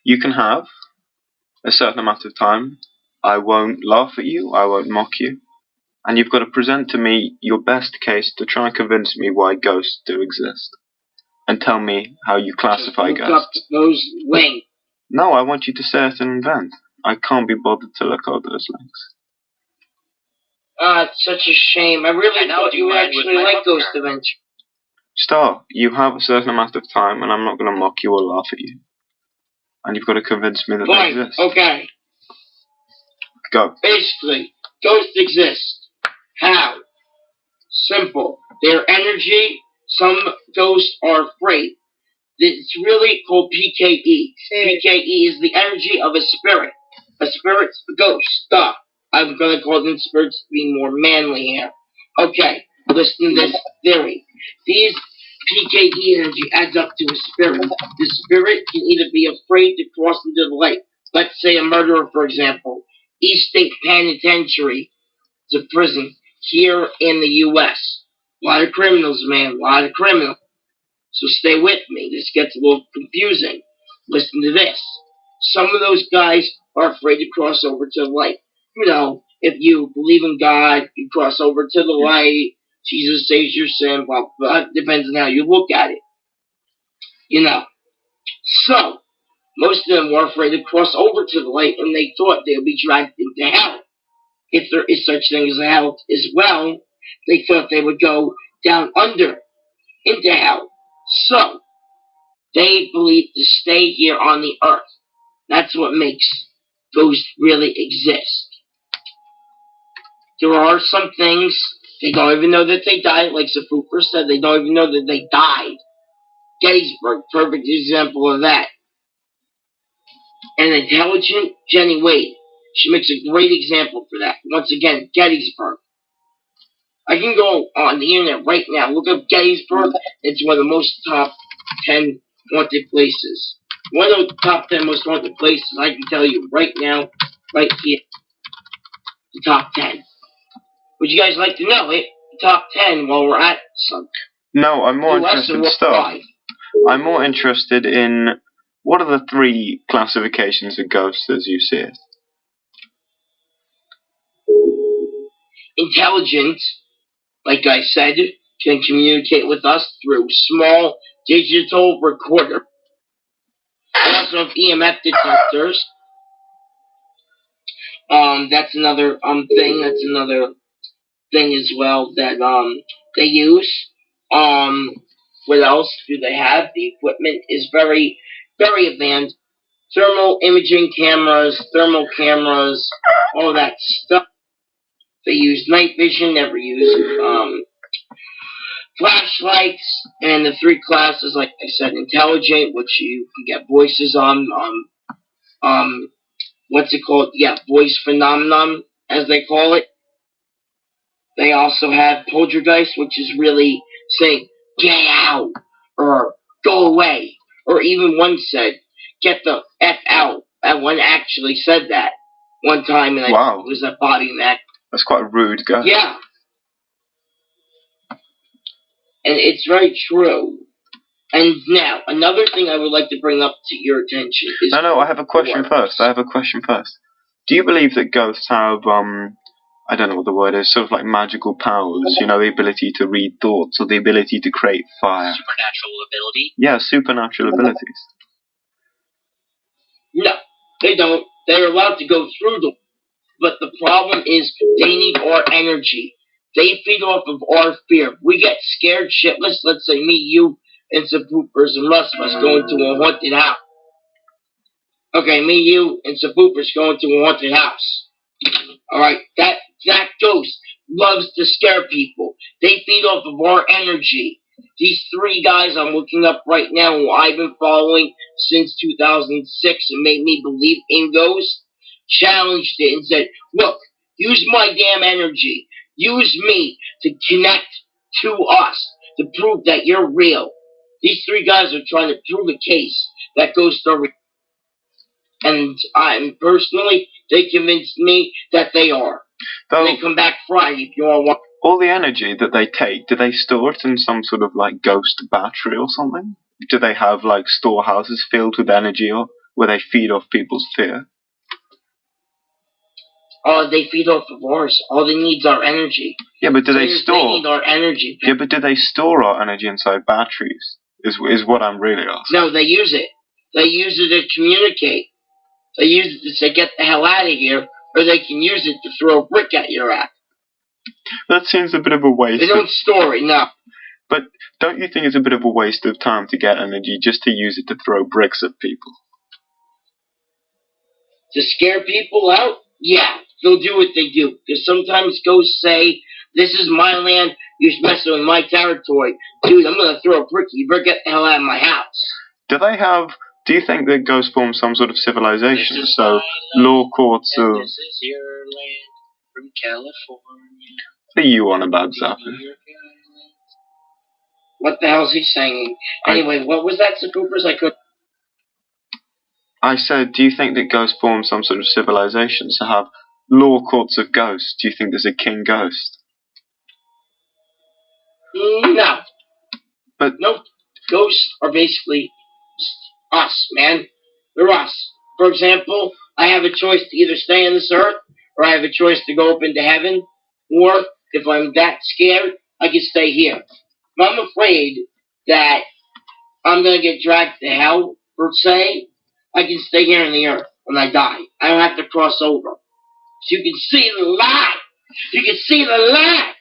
You can have a certain amount of time. I won't laugh at you. I won't mock you. And you've got to present to me your best case to try and convince me why ghosts do exist. And tell me how you classify ghosts. No, I want you to say it and invent. I can't be bothered to look over those links. It's such a shame. I really thought you would actually like Ghost Adventure. Star, you have a certain amount of time, and I'm not going to mock you or laugh at you. And you've got to convince me that they exist. Okay. Go. Basically, ghosts exist. How? Simple. Their energy, some ghosts are afraid. It's really called PKE. PKE is the energy of a spirit. A spirit's a ghost. Stop. I'm going to call them spirits to be more manly here. Okay, listen to this theory. These PKE energy adds up to a spirit. The spirit can either be afraid to cross into the light. Let's say a murderer, for example. East State Penitentiary. It's a prison here in the U.S. A lot of criminals, man. A lot of criminals. So stay with me. This gets a little confusing. Listen to this. Some of those guys are afraid to cross over to the light. You know, if you believe in God, you cross over to the light. Jesus saves your sin. Well, that depends on how you look at it. You know. So, most of them were afraid to cross over to the light, and they thought they would be dragged into hell. If there is such thing as hell as well, they thought they would go down under into hell. So, they believe to stay here on the earth. That's what makes ghosts really exist. There are some things they don't even know that they died, like Safufer said, they don't even know that they died. Gettysburg, perfect example of that. An intelligent Jenny Wade. She makes a great example for that. Once again, Gettysburg. I can go on the internet right now. Look up Gettysburg. It's one of the most top 10 haunted places. One of the top 10 most haunted places, I can tell you right now, right here. The top 10. Would you guys like to know it? The top 10 while we're at something. No, I'm more interested in stuff. I'm more interested in what are the 3 classifications of ghosts as you see it? Intelligent, like I said, can communicate with us through small digital recorder. We also have EMF detectors. That's another thing. That's another thing as well that they use. What else do they have? The equipment is very, very advanced. Thermal imaging cameras, thermal cameras, all that stuff. They use night vision, never use flashlights, and the 3 classes, like I said, intelligent, which you can get voices on, what's it called? Yeah, voice phenomenon, as they call it. They also have poltergeist, which is really saying, get out, or go away, or even one said, get the F out. That one actually said that one time, and I was embodying that. That's quite a rude guy. Yeah. And it's very true. And now, another thing I would like to bring up to your attention is... No, I have a question first. Do you believe that ghosts have, I don't know what the word is, sort of like magical powers, you know, the ability to read thoughts, or the ability to create fire? Supernatural ability? Yeah, supernatural abilities. No, they don't. They're allowed to go through them. But the problem is they need our energy. They feed off of our fear. We get scared shitless. Let's say me, you, and some poopers and rest of us go into a haunted house. Okay, me, you, and some poopers go into a haunted house. Alright, that ghost loves to scare people. They feed off of our energy. These 3 guys I'm looking up right now who I've been following since 2006 and made me believe in ghosts, challenged it and said, look, use my damn energy. Use me to connect to us, to prove that you're real. These 3 guys are trying to prove a case that ghosts are real. And personally, they convinced me that they are. They come back Friday if you all want. All the energy that they take, do they store it in some sort of like ghost battery or something? Do they have like storehouses filled with energy, or where they feed off people's fear? They feed off of ours. All they need is our energy. Yeah, but do they They store? need our energy. Yeah, but do they store our energy inside batteries? Is what I'm really asking. No, they use it. They use it to communicate. They use it to say, get the hell out of here, or they can use it to throw a brick at your ass. That seems a bit of a waste. They don't store it, no. But don't you think it's a bit of a waste of time to get energy just to use it to throw bricks at people? To scare people out? Yeah, they'll do what they do. Because sometimes ghosts say, this is my land, you're messing with my territory. Dude, I'm going to throw a brick. You better get the hell out of my house. Do you think that ghosts form some sort of civilization? So, law courts of... This is your land from California. What are you on about, Zappy? What the hell is he singing? Anyway, what was that, Coopers? I said, do you think that ghosts form some sort of civilization? So have law courts of ghosts. Do you think there's a king ghost? No. But nope. Ghosts are basically us, man. They're us. For example, I have a choice to either stay on this earth, or I have a choice to go up into heaven, or if I'm that scared, I can stay here. If I'm afraid that I'm going to get dragged to hell, per se, I can stay here on the earth when I die. I don't have to cross over. So you can see the light. You can see the light.